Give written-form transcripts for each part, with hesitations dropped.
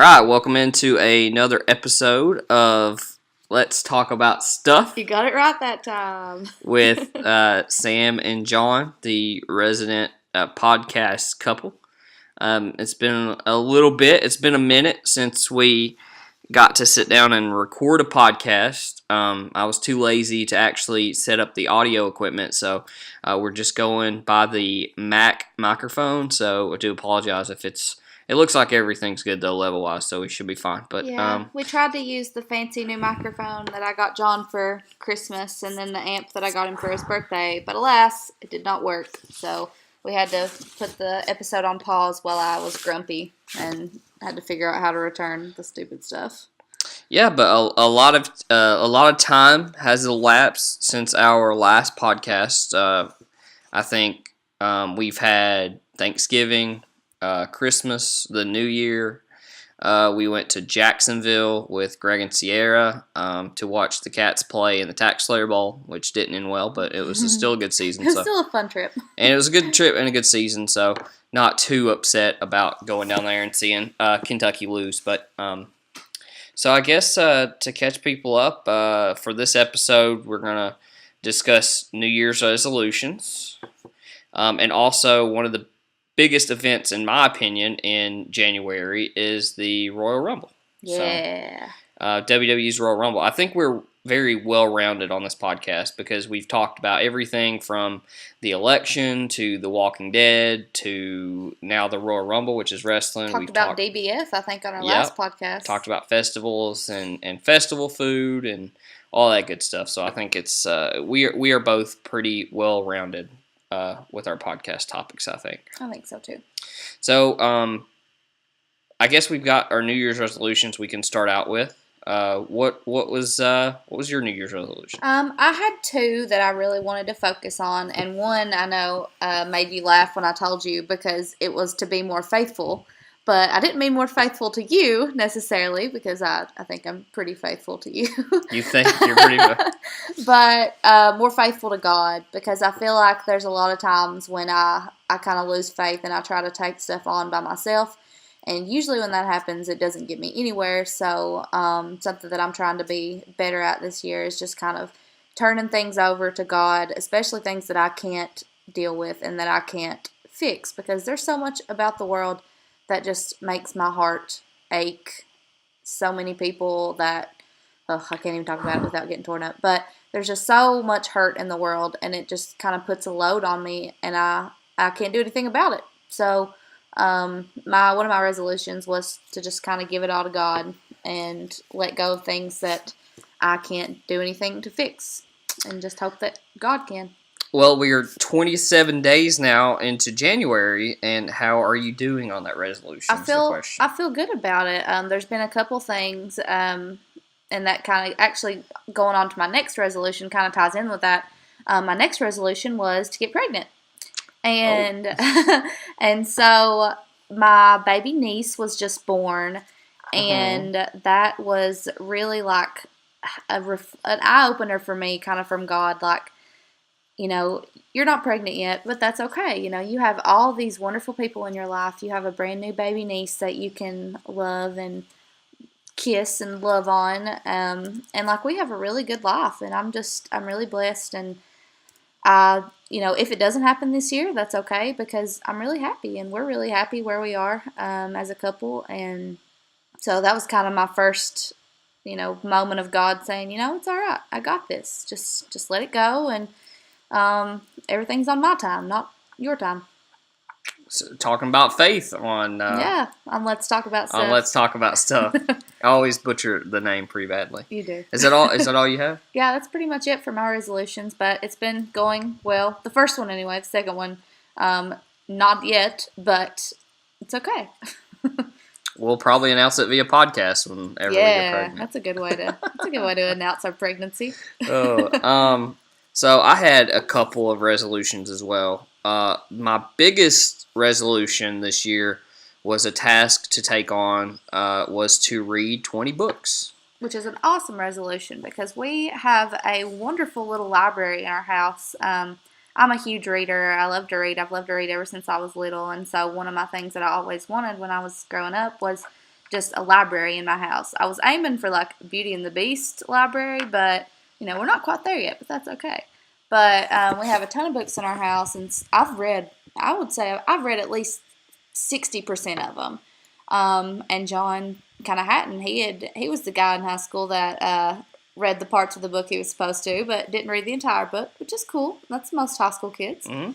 right, welcome into another episode of Let's Talk About Stuff You got it right that time. with Sam and John, the resident podcast couple. It's been a little bit, it's been a minute since we got to sit down and record a podcast. I was too lazy to actually set up the audio equipment, so we're just going by the Mac microphone, so I do apologize if it looks like everything's good though, level-wise, so we should be fine. But yeah, we tried to use the fancy new microphone that I got John for Christmas and then the amp that I got him for his birthday. But alas, it did not work. So we had to put the episode on pause while I was grumpy and had to figure out how to return the stupid stuff. yeah, but a lot of time has elapsed since our last podcast. I think we've had Thanksgiving, Christmas, the New Year. We went to Jacksonville with Greg and Sierra to watch the Cats play in the Tax Slayer Bowl, which didn't end well, but it was still a good season. It was still a fun trip. And it was a good trip and a good season, so not too upset about going down there and seeing Kentucky lose. But so I guess to catch people up, for this episode, we're going to discuss New Year's resolutions. And also one of the biggest events, in my opinion, in January is the Royal Rumble. Yeah. So, WWE's Royal Rumble. I think we're very well-rounded on this podcast because we've talked about everything from the election to The Walking Dead to now the Royal Rumble, which is wrestling. We've talked DBF, I think, on our last podcast. Talked about festivals and festival food and all that good stuff. So I think it's we are both pretty well-rounded with our podcast topics, I think so too. So, I guess we've got our New Year's resolutions we can start out with. What was your New Year's resolution? I had two that I really wanted to focus on, and one I know made you laugh when I told you because it was to be more faithful. But I didn't mean more faithful to you necessarily because I think I'm pretty faithful to you. You think you're pretty But more faithful to God because I feel like there's a lot of times when I kind of lose faith and I try to take stuff on by myself. And usually when that happens, it doesn't get me anywhere. So something that I'm trying to be better at this year is just kind of turning things over to God, especially things that I can't deal with and that I can't fix because there's so much about the world that just makes my heart ache. So many people that, I can't even talk about it without getting torn up. But there's just so much hurt in the world, and it just kind of puts a load on me, and I can't do anything about it. So one of my resolutions was to just kind of give it all to God and let go of things that I can't do anything to fix, and just hope that God can. Well, we are 27 days now into January, and how are you doing on that resolution? I feel good about it. There's been a couple things, and that kind of actually going on to my next resolution kind of ties in with that. My next resolution was to get pregnant, and and so my baby niece was just born, and that was really like an eye opener for me, kind of from God, like. You know, you're not pregnant yet, but that's okay. You know, you have all these wonderful people in your life. You have a brand new baby niece that you can love and kiss and love on. And like we have a really good life, and I'm really blessed. And if it doesn't happen this year, that's okay because I'm really happy and we're really happy where we are as a couple. And so that was kind of my first, moment of God saying, it's all right. I got this. Just let it go. And everything's on my time, not your time. So, talking about faith on Let's Talk About Stuff. On Let's Talk About Stuff. I always butcher the name pretty badly. You do. Is that all you have? Yeah, that's pretty much it for my resolutions, but it's been going well. The first one anyway, the second one, not yet, but it's okay. We'll probably announce it via podcast whenever we get pregnant. That's a good way to announce our pregnancy. So I had a couple of resolutions as well. My biggest resolution this year was a task to take on was to read 20 books. Which is an awesome resolution because we have a wonderful little library in our house. I'm a huge reader. I love to read. I've loved to read ever since I was little. And so one of my things that I always wanted when I was growing up was just a library in my house. I was aiming for like Beauty and the Beast library, but we're not quite there yet, but that's okay. But we have a ton of books in our house, and I would say I've read at least 60% of them. And John kind of hadn't. He was the guy in high school that read the parts of the book he was supposed to, but didn't read the entire book, which is cool. That's most high school kids. Mm-hmm.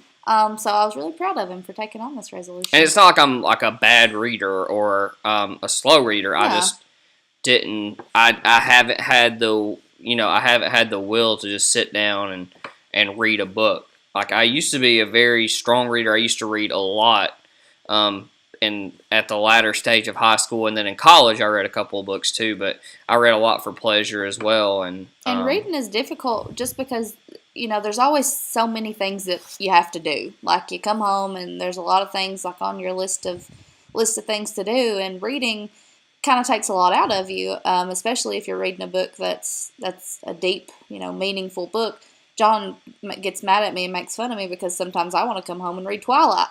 So I was really proud of him for taking on this resolution. And it's not like I'm like a bad reader or a slow reader. Yeah. I just didn't. I haven't had the will to just sit down and read a book. Like, I used to be a very strong reader. I used to read a lot. And at the latter stage of high school, and then in college, I read a couple of books too. But I read a lot for pleasure as well. And reading is difficult just because there's always so many things that you have to do. Like, you come home and there's a lot of things like on your list of things to do, and reading kind of takes a lot out of you, especially if you're reading a book that's a deep, meaningful book. John gets mad at me and makes fun of me because sometimes I want to come home and read Twilight.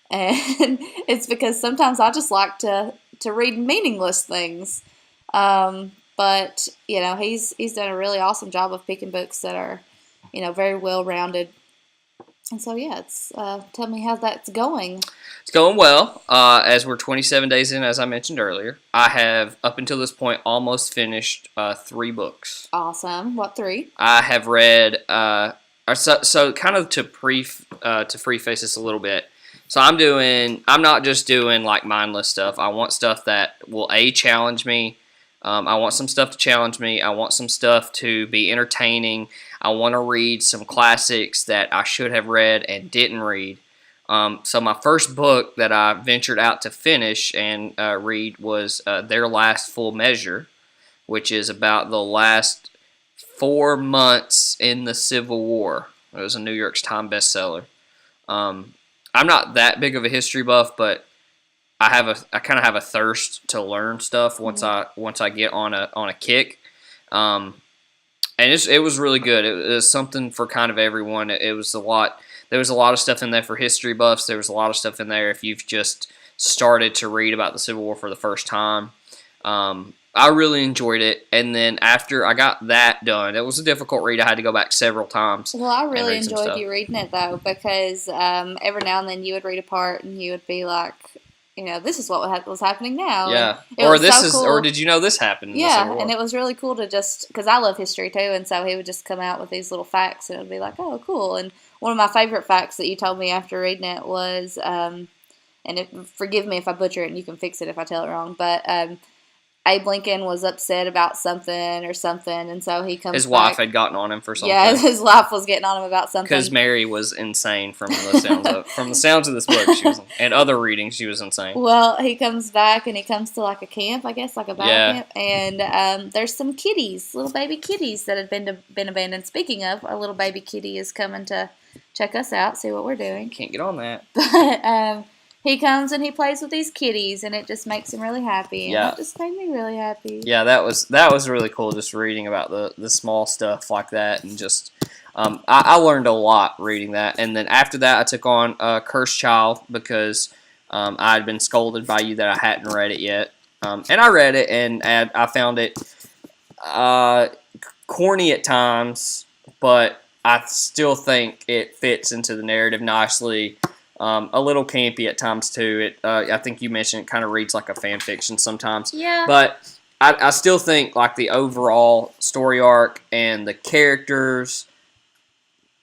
And it's because sometimes I just like to read meaningless things. But, he's done a really awesome job of picking books that are, very well-rounded. And so, yeah, tell me how that's going. It's going well. As we're 27 days in, as I mentioned earlier, I have, up until this point, almost finished 3 books. Awesome. What 3? I have read, so kind of to preface this a little bit. So I'm not just doing like mindless stuff. I want stuff that will challenge me. I want some stuff to challenge me. I want some stuff to be entertaining. I want to read some classics that I should have read and didn't read. So my first book that I ventured out to finish and read was Their Last Full Measure, which is about the last 4 months in the Civil War. It was a New York Times bestseller. I'm not that big of a history buff, but I kind of have a thirst to learn stuff once I get on a kick. And it was really good. It was something for kind of everyone. It was a lot. There was a lot of stuff in there for history buffs. There was a lot of stuff in there if you've just started to read about the Civil War for the first time. I really enjoyed it. And then after I got that done, it was a difficult read. I had to go back several times. Well, I really enjoyed you reading it, though, because every now and then you would read a part and you would be like, this is what was happening now. Yeah. Or did you know this happened? Yeah, and it was really cool to just, because I love history too, and so he would just come out with these little facts and it would be like, oh, cool. And one of my favorite facts that you told me after reading it was, forgive me if I butcher it and you can fix it if I tell it wrong, but Abe Lincoln was upset about something, and so he comes His wife had gotten on him for something. Yeah, his wife was getting on him about something. Because Mary was insane from the sounds of this book, and other readings, she was insane. Well, he comes back, and he comes to like a camp, I guess, like a battle camp, and there's some kitties, little baby kitties that had been abandoned. Speaking of, a little baby kitty is coming to check us out, see what we're doing. Can't get on that. But he comes and he plays with these kitties, and it just makes him really happy. And that just made me really happy. Yeah, that was really cool, just reading about the small stuff like that, and just I learned a lot reading that. And then after that, I took on Cursed Child because I had been scolded by you that I hadn't read it yet, and I read it, and I found it corny at times, but I still think it fits into the narrative nicely. A little campy at times too. I think you mentioned it kind of reads like a fan fiction sometimes. Yeah. But I still think like the overall story arc and the characters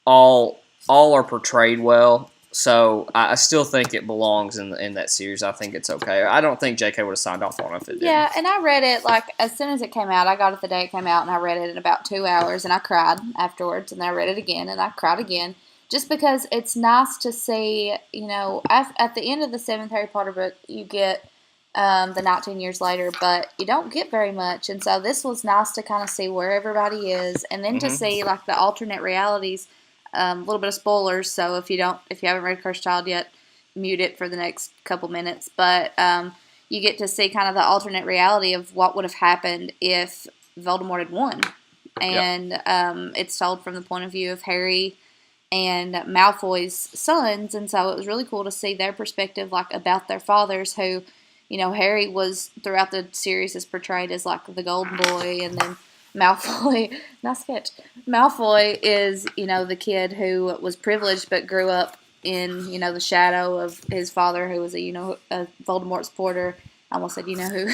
all are portrayed well. So I still think it belongs in that series. I think it's okay. I don't think J.K. would have signed off on it if it did. Yeah, and I read it like as soon as it came out. I got it the day it came out, and I read it in about 2 hours, and I cried afterwards, and then I read it again, and I cried again. Just because it's nice to see, at the end of the 7th Harry Potter book, you get the 19 years later, but you don't get very much. And so this was nice to kind of see where everybody is, and then to see like the alternate realities. A little bit of spoilers, so if you haven't read Cursed Child yet, mute it for the next couple minutes. But you get to see kind of the alternate reality of what would have happened if Voldemort had won, and it's told from the point of view of Harry and Malfoy's sons, and so it was really cool to see their perspective, like about their fathers, who, Harry was throughout the series is portrayed as like the golden boy, and then Malfoy, nice sketch. Malfoy is, the kid who was privileged but grew up in, the shadow of his father, who was a Voldemort supporter. I almost said who.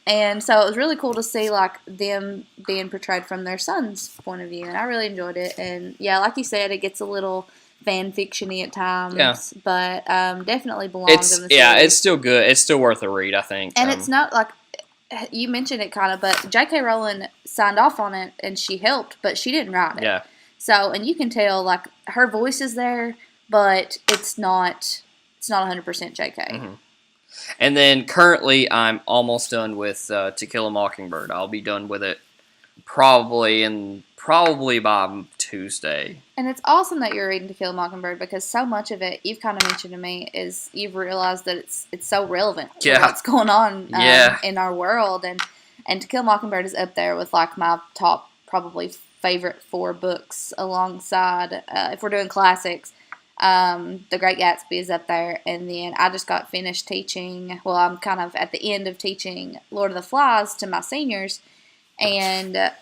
And so it was really cool to see like them being portrayed from their son's point of view, and I really enjoyed it. And yeah, like you said, it gets a little fan fiction-y at times, but definitely belongs in the series. Yeah, it's still good. It's still worth a read, I think. And it's not like you mentioned it kind of, but J.K. Rowling signed off on it and she helped, but she didn't write it. Yeah. So, and you can tell like her voice is there, but it's not 100% J.K. Mm-hmm. And then currently, I'm almost done with To Kill a Mockingbird. I'll be done with it probably by Tuesday. And it's awesome that you're reading To Kill a Mockingbird, because so much of it you've kind of mentioned to me is you've realized that it's so relevant to what's going on in our world, and To Kill a Mockingbird is up there with like my top probably favorite 4 books alongside if we're doing classics. The Great Gatsby is up there, and then I just got finished teaching. Well, I'm kind of at the end of teaching Lord of the Flies to my seniors, and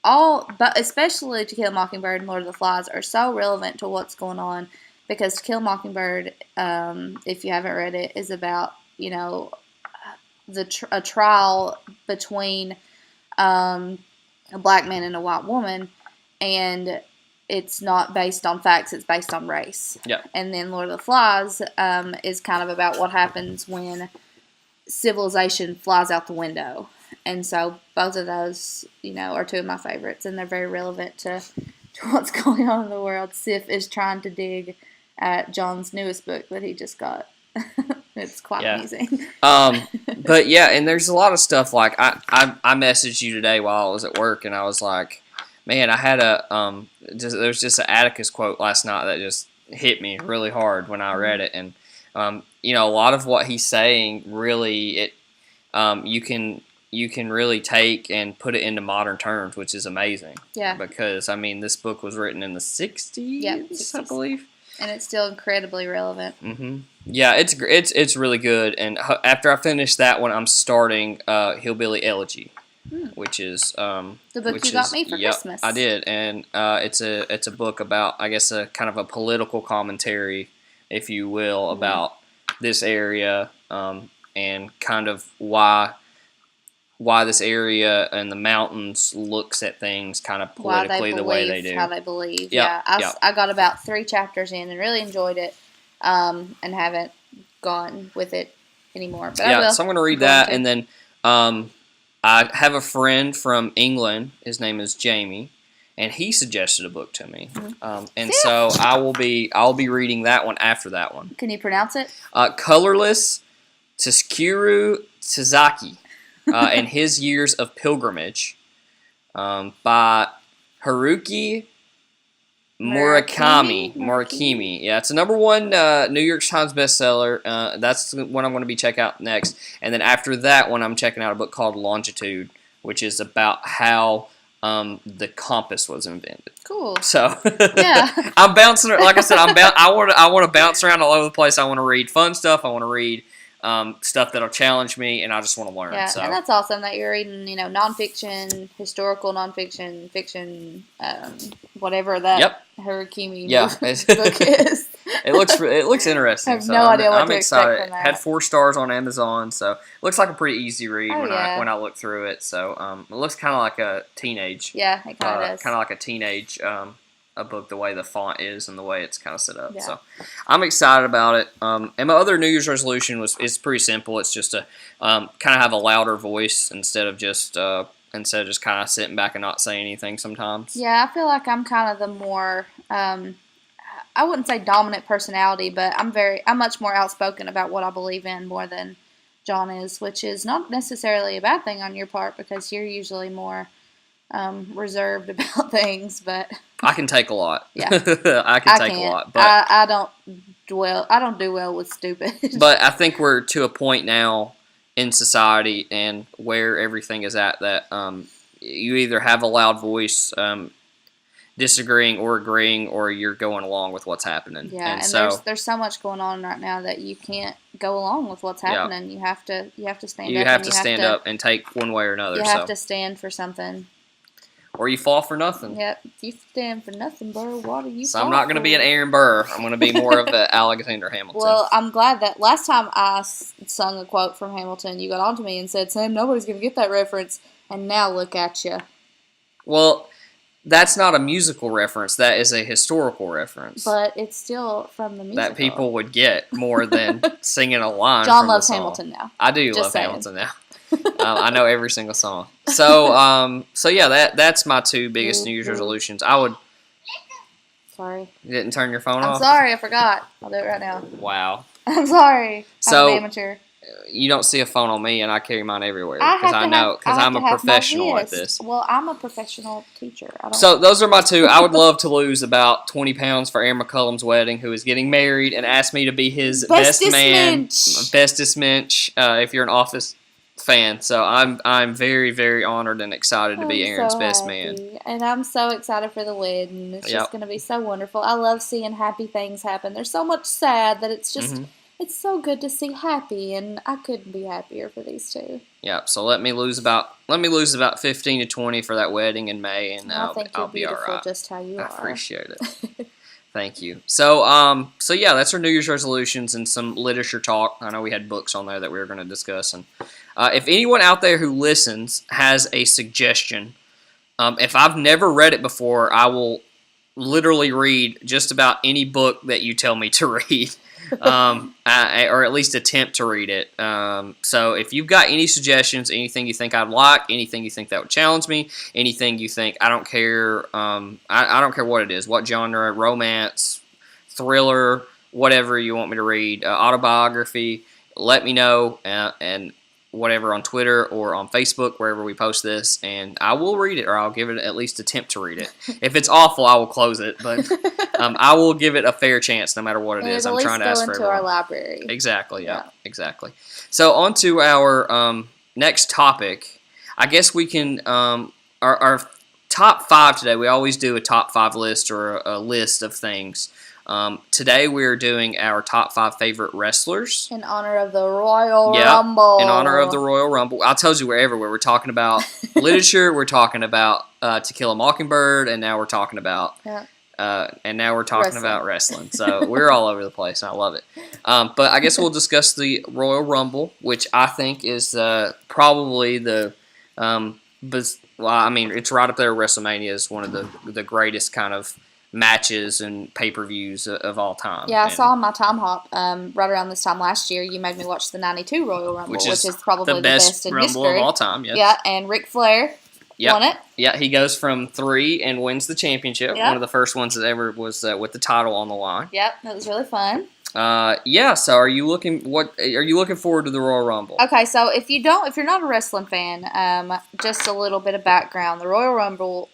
but especially To Kill a Mockingbird and Lord of the Flies are so relevant to what's going on, because To Kill a Mockingbird, if you haven't read it, is about a trial between a black man and a white woman, and it's not based on facts, it's based on race. Yeah. And then Lord of the Flies is kind of about what happens when civilization flies out the window. And so both of those, are 2 of my favorites, and they're very relevant to what's going on in the world. Sif is trying to dig at John's newest book that he just got. It's quite amusing. But yeah, and there's a lot of stuff like I messaged you today while I was at work, and I was like, man, I had there's just an Atticus quote last night that just hit me really hard when I read it, and a lot of what he's saying really you can really take and put it into modern terms, which is amazing. Yeah. Because this book was written in the 60s, I believe, and it's still incredibly relevant. Mm-hmm. Yeah, it's really good. And after I finish that one, I'm starting Hillbilly Elegy. Which is the book you got me for Christmas. I did, and it's a book about, I guess, a kind of a political commentary, if you will, about this area, and kind of why this area and the mountains looks at things kind of politically the way they do. How they believe. Yeah, I got about 3 chapters in and really enjoyed it, and haven't gone with it anymore. But I will. So I'm going to read that, and then I have a friend from England. His name is Jamie, and he suggested a book to me. And so I'll be reading that one after that one. Can you pronounce it? Colorless Tsukiru Tazaki, and His Years of Pilgrimage, by Haruki Murakami. Yeah, it's a #1 New York Times bestseller. That's the one I'm going to be checking out next. And then after that one, I'm checking out a book called Longitude, which is about how the compass was invented. Cool. So yeah, I'm bouncing. Like I said, I want to bounce around all over the place. I want to read fun stuff. I want to read stuff that'll challenge me, and I just want to learn. Yeah, so. And that's awesome that you're reading, nonfiction, historical nonfiction, fiction, whatever that Harakimi book is. It looks interesting. I have no idea what I'm to excited. expect from that. Had 4 stars on Amazon, so it looks like a pretty easy read when I look through it. So it looks kind of like a teenage. Yeah, it kind of does. Kind of like a teenage a book, the way the font is and the way it's kind of set up. Yeah. So I'm excited about it. And my other New Year's resolution is pretty simple. It's just to kind of have a louder voice instead of just kind of sitting back and not saying anything sometimes. Yeah, I feel like I'm kind of the more I wouldn't say dominant personality, but I'm much more outspoken about what I believe in more than John is, which is not necessarily a bad thing on your part, because you're usually more reserved about things. But I can take a lot. Yeah, I can take a lot. But I don't do well with stupid. But I think we're to a point now in society and where everything is at that you either have a loud voice, disagreeing or agreeing, or you're going along with what's happening. Yeah, and so there's so much going on right now that you can't go along with what's Yep. happening. You have to stand You up. have and to stand up and take one way or another. You have to stand for something. Or you fall for nothing. Yep. If you stand for nothing, Burr, what are you? So I'm not going to be an Aaron Burr. I'm going to be more of an Alexander Hamilton. Well, I'm glad that last time I sung a quote from Hamilton, you got onto me and said, "Sam, nobody's going to get that reference." And now look at you. Well, that's not a musical reference. That is a historical reference. But it's still from the musical. That people would get more than singing a line. John from loves the song. Hamilton now. I do Just love saying. Hamilton now. I know every single song. So yeah, that's my two biggest New Year's resolutions. I would. Sorry. You didn't turn your phone I'm off? sorry, I forgot. I'll do it right now. Wow. I'm sorry. So, I'm an amateur. You don't see a phone on me, and I carry mine everywhere I because have I to know have- because I have I'm a to have my professional at list. this. Well, I'm a professional teacher. I don't. So those are my two. I would love to lose about 20 pounds for Aaron McCullum's wedding, who is getting married and asked me to be his best Bestest man, mensch. bestest mensch. If you're an Office fan, so I'm very very honored and excited to be I'm Aaron's so best happy. man. And I'm so excited for the wedding. It's Yep. just going to be so wonderful. I love seeing happy things happen. There's so much sad that it's just, Mhm. it's so good to see happy, and I couldn't be happier for these two. Yep. So let me lose about 15 to 20 for that wedding in May, and I think I'll you're be all beautiful right. just how you I are. appreciate it. Thank you. So yeah, that's our New Year's resolutions and some literature talk. I know we had books on there that we were going to discuss. And if anyone out there who listens has a suggestion, if I've never read it before, I will literally read just about any book that you tell me to read, or at least attempt to read it. So if you've got any suggestions, anything you think I'd like, anything you think that would challenge me, anything you think I don't care, I don't care what it is, what genre, romance, thriller, whatever you want me to read, autobiography, let me know, and whatever on Twitter or on Facebook, wherever we post this, and I will read it, or I'll give it at least attempt to read it. If it's awful, I will close it, but I will give it a fair chance no matter what it is. I'm trying to ask for go into everyone. our library. Exactly, yeah, exactly. So on to our next topic. I guess we can, our top 5 today, we always do a top 5 list or a list of things. Today we're doing our top 5 favorite wrestlers. In honor of the Royal Rumble. In honor of the Royal Rumble. I told you we're everywhere. We're talking about literature, we're talking about To Kill a Mockingbird, and now we're talking about Wrestling. about wrestling. So we're all over the place, and I love it. But I guess we'll discuss the Royal Rumble, which I think is probably the it's right up there with WrestleMania as one of the greatest kind of matches and pay-per-views of all time. Yeah, I saw on my time hop right around this time last year. You made me watch the '92 Royal Rumble, which is probably the best in Rumble history of all time. Yes. Yeah, and Ric Flair won it. Yeah, he goes from 3 and wins the championship. Yep. One of the first ones that ever was with the title on the line. Yep, that was really fun. So are you looking forward to the Royal Rumble? Okay, so if you're not a wrestling fan, just a little bit of background. The Royal Rumble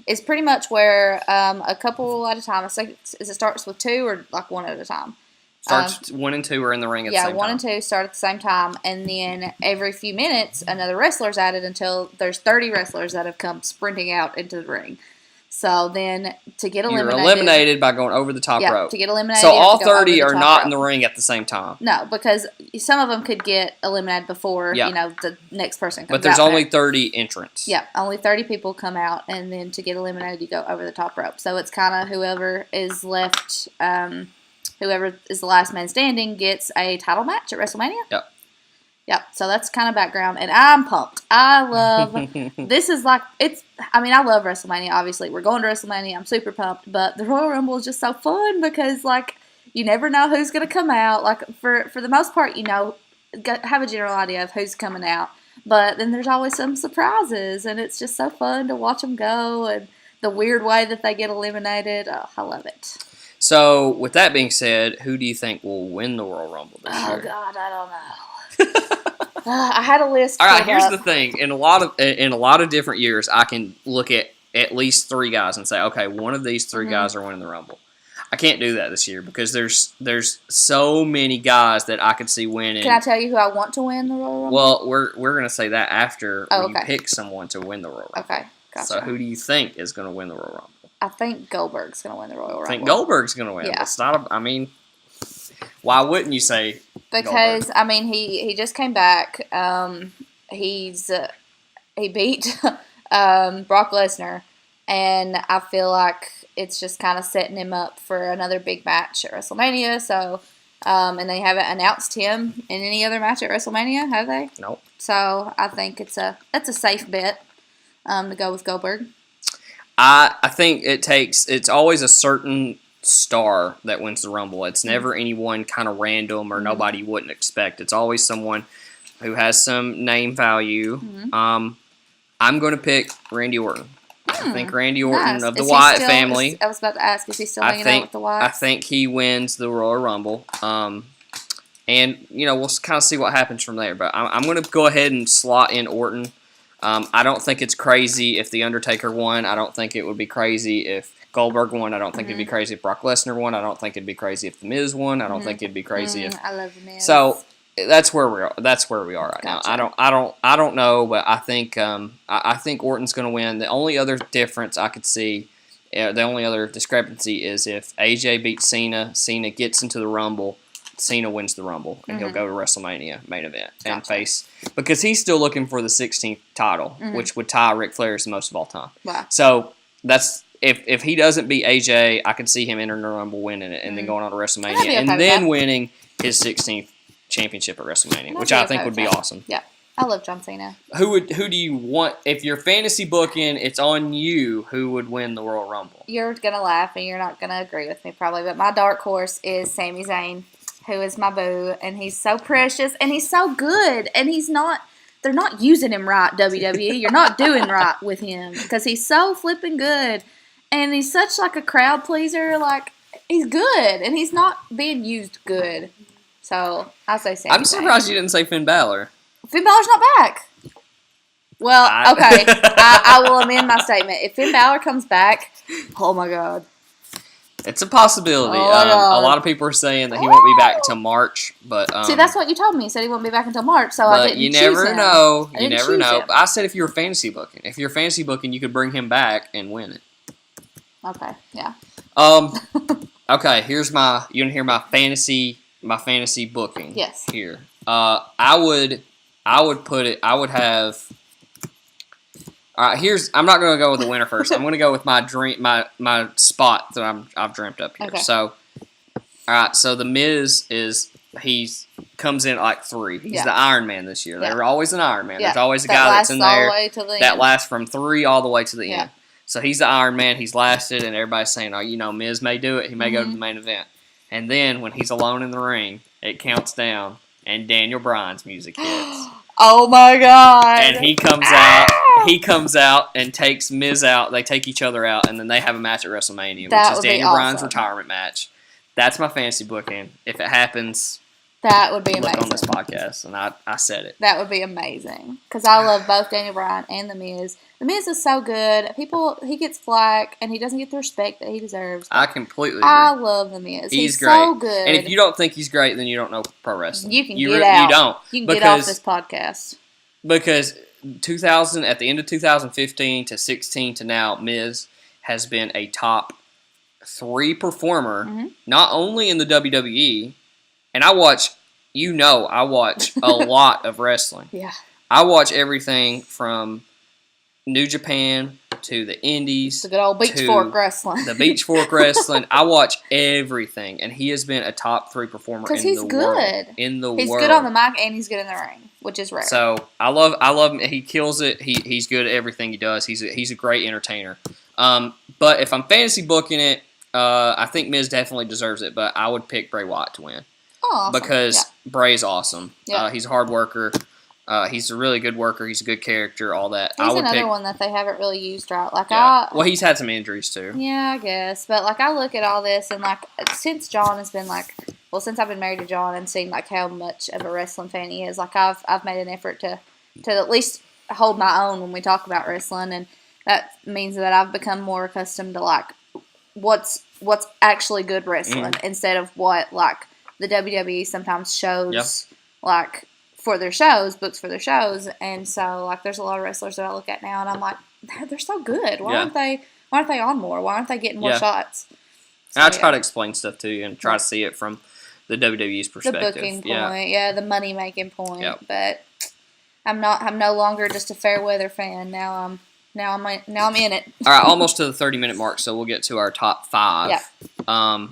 is pretty much where a couple at a time. It starts with 2 or like 1 at a time. Starts 1 and 2 are in the ring at the same time. Yeah, 1 and 2 start at the same time, and then every few minutes another wrestler's added until there's 30 wrestlers that have come sprinting out into the ring. So then to get eliminated, you're eliminated by going over the top rope. To get eliminated, so you have all to go over 30 the are top not rope. in the ring at the same time. No, because some of them could get eliminated before the next person comes out. But there's only there. 30 entrants. Yeah, only 30 people come out, and then to get eliminated, you go over the top rope. So it's kind of whoever is left, whoever is the last man standing gets a title match at WrestleMania. Yep, so that's kind of background, and I'm pumped. I love, this is like, I love WrestleMania, obviously. We're going to WrestleMania, I'm super pumped, but the Royal Rumble is just so fun because, like, you never know who's going to come out. Like, for the most part, have a general idea of who's coming out, but then there's always some surprises, and it's just so fun to watch them go, and the weird way that they get eliminated. Oh, I love it. So, with that being said, who do you think will win the Royal Rumble this year? Oh, God, I don't know. I had a list. All right, here's the thing. In a lot of different years, I can look at least 3 guys and say, okay, one of these 3 guys are winning the Rumble. I can't do that this year because there's so many guys that I could see winning. Can I tell you who I want to win the Royal Rumble? Well, we're gonna say that after you okay. pick someone to win the Royal Rumble. Okay, gotcha. So who do you think is gonna win the Royal Rumble? I think Goldberg's gonna win the Royal Rumble. I think Goldberg's gonna win. Yeah. It's not. Why wouldn't you say Because Goldberg? I mean, he just came back. He beat Brock Lesnar, and I feel like it's just kind of setting him up for another big match at WrestleMania. So, and they haven't announced him in any other match at WrestleMania, have they? Nope. So I think that's a safe bet to go with Goldberg. I think it's always a certain star that wins the Rumble. It's never anyone kind of random or nobody you wouldn't expect. It's always someone who has some name value. I'm going to pick Randy Orton. I think Randy Orton of the Wyatt family. I was about to ask, is he still hanging out with the Wyatts? I think he wins the Royal Rumble. And, we'll kind of see what happens from there. But I'm going to go ahead and slot in Orton. I don't think it's crazy if The Undertaker won. I don't think it would be crazy if Goldberg won. I don't think it'd be crazy if Brock Lesnar won. I don't think it'd be crazy if The Miz won. I don't think it'd be crazy if... I love The Miz. So that's where we are. That's where we are right now. I don't know, but I think Orton's going to win. The only other difference I could see, the only other discrepancy is if AJ beats Cena, Cena gets into the Rumble, Cena wins the Rumble, and he'll go to WrestleMania main event and face, because he's still looking for the 16th title, which would tie Ric Flair's most of all time. Wow. So that's if he doesn't beat AJ, I could see him entering the Rumble, winning it, and then going on to WrestleMania, and then winning his 16th championship at WrestleMania, which I think would be awesome. Yeah, I love John Cena. Who do you want if you're fantasy booking? It's on you. Who would win the Royal Rumble? You're gonna laugh and you're not gonna agree with me probably, but my dark horse is Sami Zayn, who is my boo, and he's so precious and he's so good, and he's not. They're not using him right, WWE. You're not doing right with him because he's so flipping good, and he's such like a crowd pleaser. Like he's good, and he's not being used good. So I say Sami Zayn. I'm surprised you didn't say Finn Balor. Finn Balor's not back. Well, okay. I will amend my statement. If Finn Balor comes back, oh my God. It's a possibility. Oh my God. A lot of people are saying that he won't be back until March, but see, that's what you told me. You said he wouldn't be back until March, so I didn't you choose never him. know. I You didn't never choose know. him. I said if you were fantasy booking, you could bring him back and win it. Okay, yeah. Okay. Here's my. You want to hear my fantasy booking? Yes. Here. I would put it. I would have. All right. I'm not going to go with the winner first. I'm going to go with my dream, my spot that I've dreamt up here. Okay. So, all right. So the Miz comes in at like 3. He's the Iron Man this year. Yeah. They're always an Iron Man. Yeah. There's always a guy that's in there that lasts lasts from 3 all the way to the Yeah. end. So he's the Iron Man. He's lasted, and everybody's saying, "Oh, Miz may do it. He may go to the main event." And then when he's alone in the ring, it counts down, and Daniel Bryan's music hits. Oh my God! And he comes out. He comes out and takes Miz out. They take each other out, and then they have a match at WrestleMania, That which is would be Daniel Bryan's awesome. retirement match. That's my fantasy booking. If it happens, that would be look amazing. on this podcast, and I said it. That would be amazing because I love both Daniel Bryan and The Miz. The Miz is so good. He gets flack, and he doesn't get the respect that he deserves. I completely agree. I love The Miz. He's great. so good. And if you don't think he's great, then you don't know pro wrestling. You can get out. You don't. You can get off this podcast. Because 2000, at the end of 2015 to 16 to now, Miz has been a top 3 performer, not only in the WWE, and I watch a lot of wrestling. Yeah. I watch everything from New Japan to the Indies. The good old Beach Fork wrestling. The Beach Fork wrestling. I watch everything, and he has been a top 3 performer in the world. Because he's good. He's good on the mic, and he's good in the ring, which is rare. So I love him. He kills it. He's good at everything he does. He's a great entertainer. But if I'm fantasy booking it, I think Miz definitely deserves it. But I would pick Bray Wyatt to win. Oh, awesome. Because Bray's awesome. Yeah. He's a hard worker. He's a really good worker. He's a good character. All that. He's another one that they haven't really used right. Well, he's had some injuries too. Yeah, I guess. But I look at all this and since John has been since I've been married to John and seen how much of a wrestling fan he is, I've made an effort to at least hold my own when we talk about wrestling, and that means that I've become more accustomed to what's actually good wrestling instead of what the WWE sometimes shows for their shows, books for their shows, and so there's a lot of wrestlers that I look at now, and I'm like, they're so good. Why aren't they on more? Why aren't they getting more shots? So, and I try to explain stuff to you and try to see it from the WWE's The perspective. booking point, the money making point. Yep. But I'm no longer just a fair weather fan. Now I'm in it. All right, almost to the 30-minute mark, so we'll get to our top 5. Yeah.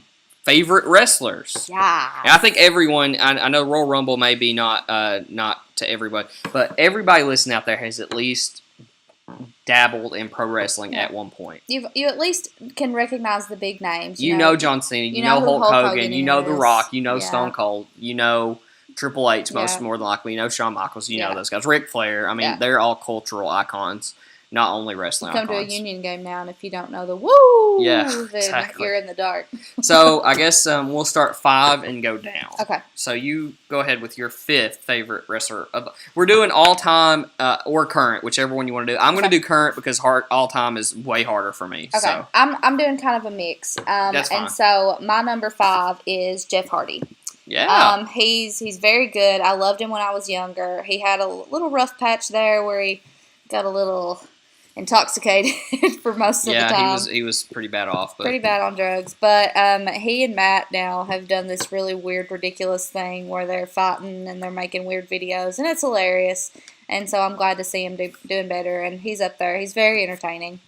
Favorite wrestlers. Yeah. And I think everyone. I know Royal Rumble may be not to everybody, but everybody listening out there has at least dabbled in pro wrestling at one point. You at least can recognize the big names. You know John Cena. You know who Hulk Hogan. You know The is. Rock. You know Yeah. Stone Cold. You know Triple H. More than likely. You know Shawn Michaels. You know those guys. Ric Flair. I mean, they're all cultural icons. Not only wrestling Come icons. to a Union game now, and if you don't know the woo, then exactly. you're in the dark. So I guess we'll start 5 and go down. Okay. So you go ahead with your 5th favorite wrestler. We're doing all time or current, whichever one you want to do. I'm going to do current because all time is way harder for me. Okay. So. I'm doing kind of a mix. That's fine. And so my number 5 is Jeff Hardy. Yeah. He's very good. I loved him when I was younger. He had a little rough patch there where he got a little intoxicated for most of the time. Yeah, he was pretty bad off. Pretty bad on drugs. But he and Matt now have done this really weird, ridiculous thing where they're fighting and they're making weird videos, and it's hilarious. And so I'm glad to see him doing better, and he's up there. He's very entertaining.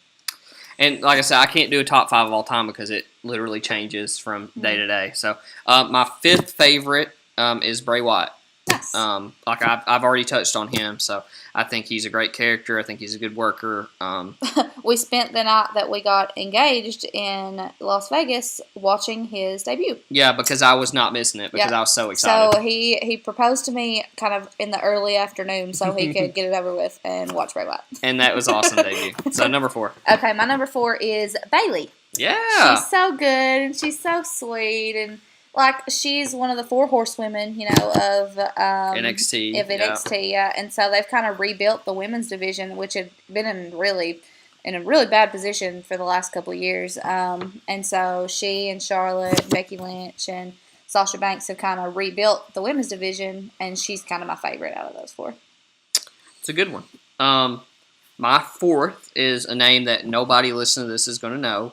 And like I said, I can't do a top 5 of all time because it literally changes from day to day. So my 5th favorite is Bray Wyatt. Nice. Like I've already touched on him, so I think he's a great character. I think he's a good worker. We spent the night that we got engaged in Las Vegas watching his debut. Yeah, because I was not missing it because I was so excited. So he proposed to me kind of in the early afternoon so he could get it over with and watch Bray Wyatt. And that was awesome debut. So number 4. Okay, my number 4 is Bayley. Yeah. She's so good and she's so sweet and like she's one of the 4 horsewomen, of NXT. Of NXT, yeah. And so they've kind of rebuilt the women's division, which had been in a really bad position for the last couple of years. And so she and Charlotte, Becky Lynch, and Sasha Banks have kind of rebuilt the women's division, and she's kind of my favorite out of those 4. It's a good one. My 4th is a name that nobody listening to this is going to know.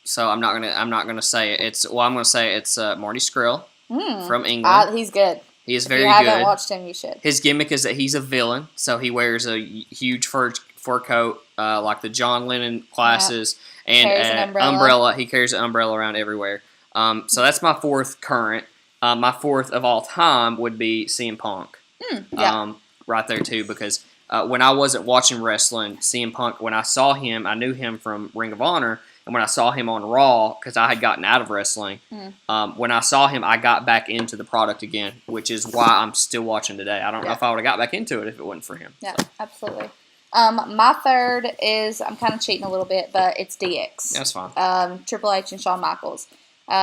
So I'm not gonna say it. I'm gonna say it's Marty Scurll from England. He's good. He is very good. If you haven't watched him, you should. His gimmick is that he's a villain, so he wears a huge fur coat, like the John Lennon classes, and an umbrella. He carries an umbrella around everywhere. So that's my 4th current. My 4th of all time would be CM Punk. Right there too, because when I wasn't watching wrestling, CM Punk, when I saw him, I knew him from Ring of Honor. And when I saw him on Raw, because I had gotten out of wrestling, when I saw him, I got back into the product again, which is why I'm still watching today. I don't know if I would have got back into it if it wasn't for him. Yeah, absolutely. My 3rd is, I'm kind of cheating a little bit, but it's DX. That's fine. Triple H and Shawn Michaels. When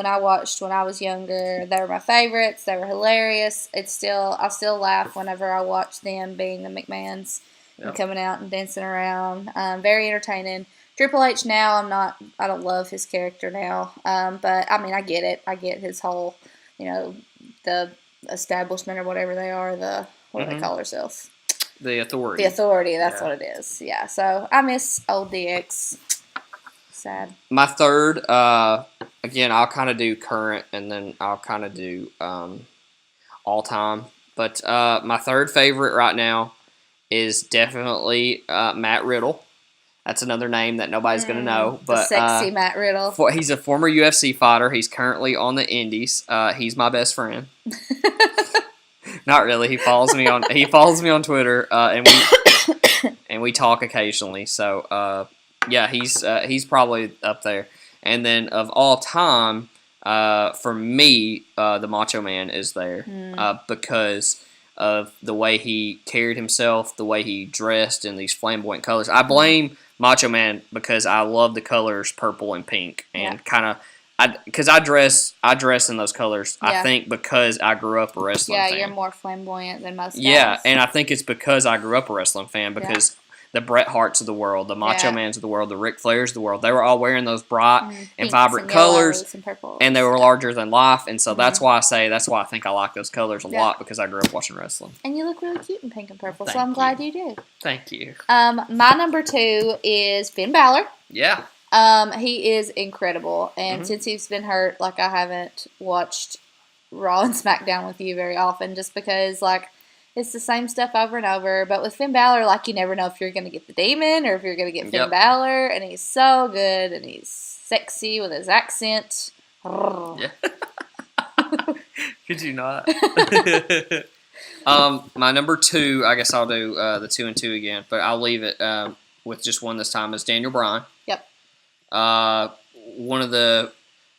I was younger, they were my favorites. They were hilarious. I still laugh whenever I watch them being the McMahons and coming out and dancing around. Very entertaining. Triple H now, I don't love his character now. But I mean, I get it. I get his whole, the establishment or whatever they are, what do they call themselves? The Authority. The Authority, that's what it is. Yeah, so I miss old DX. Sad. My 3rd, again, I'll kind of do current and then I'll kind of do all time. But my 3rd favorite right now is definitely Matt Riddle. That's another name that nobody's going to know. But the sexy Matt Riddle. He's a former UFC fighter. He's currently on the Indies. He's my best friend. Not really. He follows me on Twitter, and we talk occasionally. So he's probably up there. And then of all time, for me, the Macho Man is there because of the way he carried himself, the way he dressed in these flamboyant colors. I blame Macho Man because I love the colors purple and pink, and because I dress in those colors. I think because I grew up a wrestling fan. Yeah, you're more flamboyant than most guys. Yeah, and I think it's because I grew up a wrestling fan because the Bret Harts of the world, the Macho Mans of the world, the Ric Flairs of the world, they were all wearing those bright and vibrant colors, and they were larger than life, and so that's why I think I like those colors a lot, because I grew up watching wrestling. And you look really cute in pink and purple, so I'm glad you do. Thank you. My number 2 is Finn Balor. Yeah. He is incredible, and Mhm. since he's been hurt, like I haven't watched Raw and SmackDown with you very often, just because like it's the same stuff over and over. But with Finn Balor, like you never know if you're gonna get the Demon or if you're gonna get Finn Yep. Balor, and he's so good and he's sexy with his accent. Yeah. Could you not? My number 2, I guess I'll do the 2 and 2 again, but I'll leave it with just one this time. Is Daniel Bryan. Yep. One of the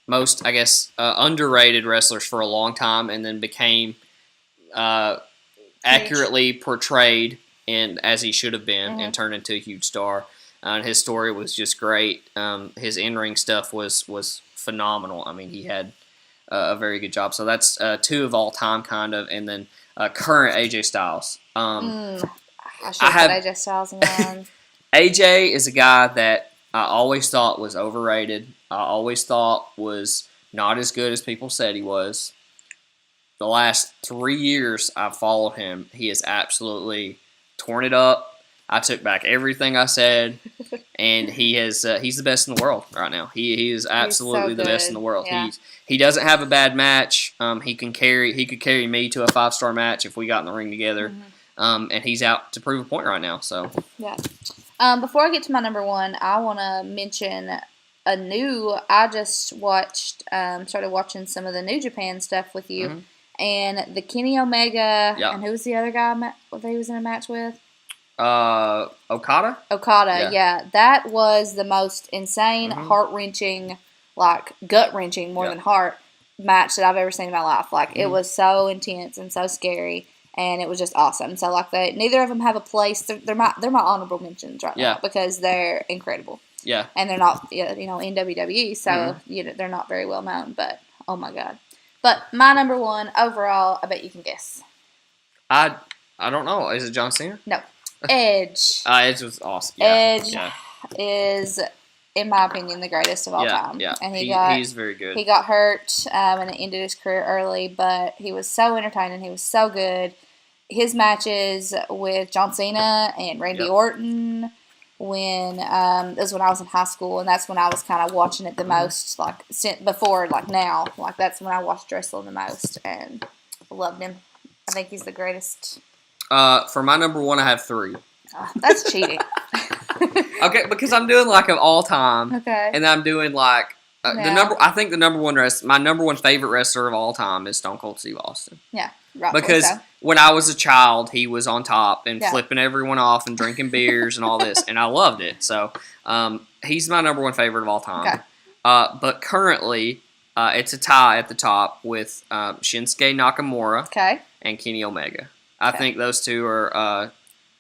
most, I guess, underrated wrestlers for a long time, and then became accurately portrayed and as he should have been, and turned into a huge star. And his story was just great. His in-ring stuff was phenomenal. I mean, he had a very good job. So that's 2 of all time, kind of, and then current AJ Styles. I should have put AJ Styles in mine. AJ is a guy that I always thought was overrated. I always thought was not as good as people said he was. The last 3 years I've followed him, he has absolutely torn it up. I took back everything I said, and he's the best in the world right now. He is absolutely the best in the world. Yeah. He doesn't have a bad match. He could carry me to a 5-star match if we got in the ring together. And he's out to prove a point right now. So yeah. Before I get to my number 1, I want to mention I just started watching some of the New Japan stuff with you, and the Kenny Omega, and who was the other guy that he was in a match with? Okada? Okada, yeah. That was the most insane, heart-wrenching, like gut-wrenching more than heart match that I've ever seen in my life. Like, it was so intense and so scary, and it was just awesome. So, like, neither of them have a place. They're my honorable mentions right now because they're incredible. Yeah. And they're not, in WWE, so, they're not very well known, but, oh my God. But my number 1 overall, I bet you can guess. I don't know. Is it John Cena? No. Edge. Edge was awesome. Yeah. Edge is, in my opinion, the greatest of all time. Yeah, and he's very good. He got hurt and it ended his career early, but he was so entertaining. He was so good. His matches with John Cena and Randy Orton it was when I was in high school, and that's when I was kind of watching it the most, like before, like now. Like that's when I watched wrestling the most, and I loved him. I think he's the greatest. For my number 1, I have 3. Oh, that's cheating. Okay, because I'm doing like an all time. Okay. And I'm doing like I think the number 1 my number 1 favorite wrestler of all time is Stone Cold Steve Austin. Yeah, right. Because when I was a child, he was on top and flipping everyone off and drinking beers and all this, and I loved it. So he's my number 1 favorite of all time. Okay. But currently, it's a tie at the top with Shinsuke Nakamura and Kenny Omega. I think those 2 are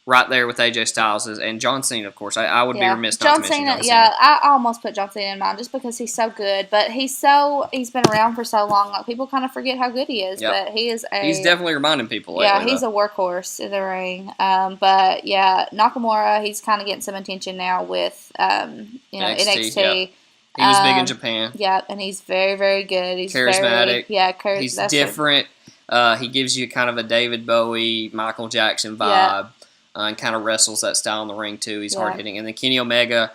right there with AJ Styles and John Cena, of course. I would be remiss not to mention John Cena. Yeah, I almost put John Cena in mind just because he's so good. But he's been around for so long. Like people kind of forget how good he is. But he's definitely reminding people lately. Yeah, he's a workhorse in the ring. But yeah, Nakamura, he's kind of getting some attention now with NXT. Yeah. He was big in Japan. Yeah, and he's very, very good. He's charismatic. He's different. He gives you kind of a David Bowie, Michael Jackson vibe. Yeah. And kind of wrestles that style in the ring too. He's hard hitting. And then Kenny Omega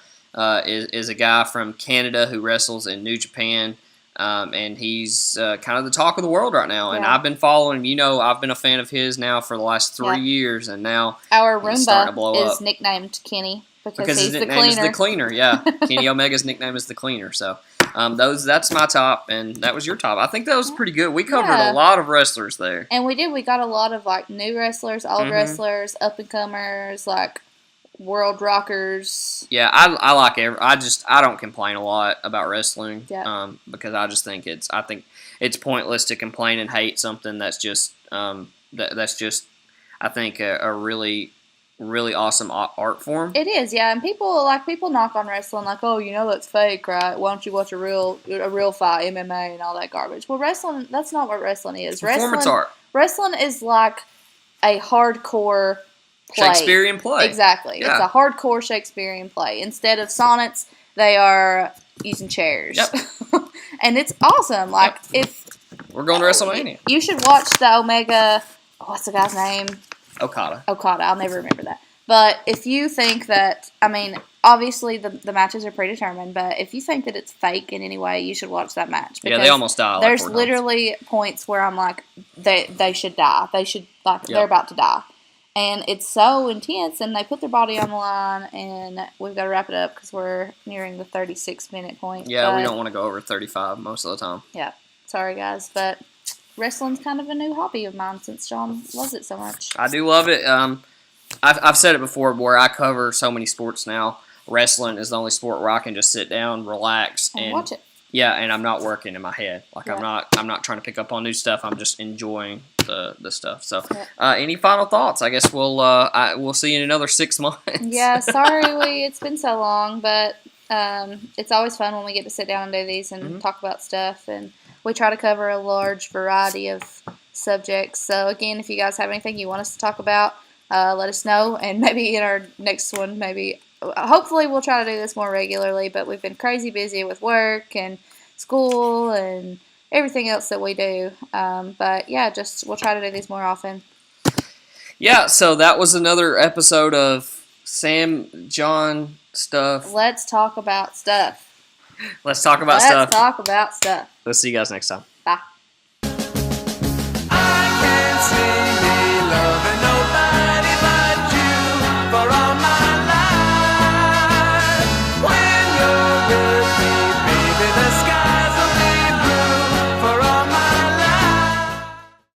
is a guy from Canada who wrestles in New Japan, and he's kind of the talk of the world right now. And I've been following him. I've been a fan of his now for the last 3 years, and now our he's starting to Roomba blow is up. nicknamed Kenny because his he's nickname is the Cleaner. Yeah, Kenny Omega's nickname is the Cleaner. So. That's my top, and that was your top. I think that was pretty good. We covered a lot of wrestlers there. And we did. We got a lot of, like, new wrestlers, old wrestlers, up-and-comers, like, world rockers. Yeah, I like I don't complain a lot about wrestling because I just think it's pointless to complain and hate something that's just that's just I think a really awesome art form. It is, yeah, and people knock on wrestling like, oh, that's fake, right? Why don't you watch a real fight, MMA, and all that garbage? Well, wrestling, that's not what wrestling is. Performance art. Wrestling is like a hardcore play. Shakespearean play. Exactly. Yeah. It's a hardcore Shakespearean play. Instead of sonnets, they are using chairs. Yep. And it's awesome. Like, we're going to WrestleMania. You should watch the Omega, what's the guy's name? Okada. I'll never remember that. But if you think that, I mean, obviously the matches are predetermined, but if you think that it's fake in any way, you should watch that match. Yeah, they almost die. There's literally points where I'm like, they should die. They should, they're about to die. And it's so intense, and they put their body on the line, and we've got to wrap it up because we're nearing the 36-minute point. Yeah, we don't want to go over 35 most of the time. Yeah. Sorry, guys, but wrestling's kind of a new hobby of mine since John loves it so much. I do love it. I've said it before, where I cover so many sports now. Wrestling is the only sport where I can just sit down, relax, and watch it. Yeah, and I'm not working in my head. Like I'm not trying to pick up on new stuff. I'm just enjoying the stuff. So, any final thoughts? I guess we'll see you in another 6 months. Yeah, sorry it's been so long, but it's always fun when we get to sit down and do these and talk about stuff. And we try to cover a large variety of subjects. So again, if you guys have anything you want us to talk about, let us know, and maybe in our next one, hopefully we'll try to do this more regularly, but we've been crazy busy with work and school and everything else that we do. But yeah, we'll try to do these more often. Yeah, so that was another episode of Sam, John stuff. Let's talk about stuff. Let's talk about stuff. Let's talk about stuff. We'll see you guys next time. Bye. I can't see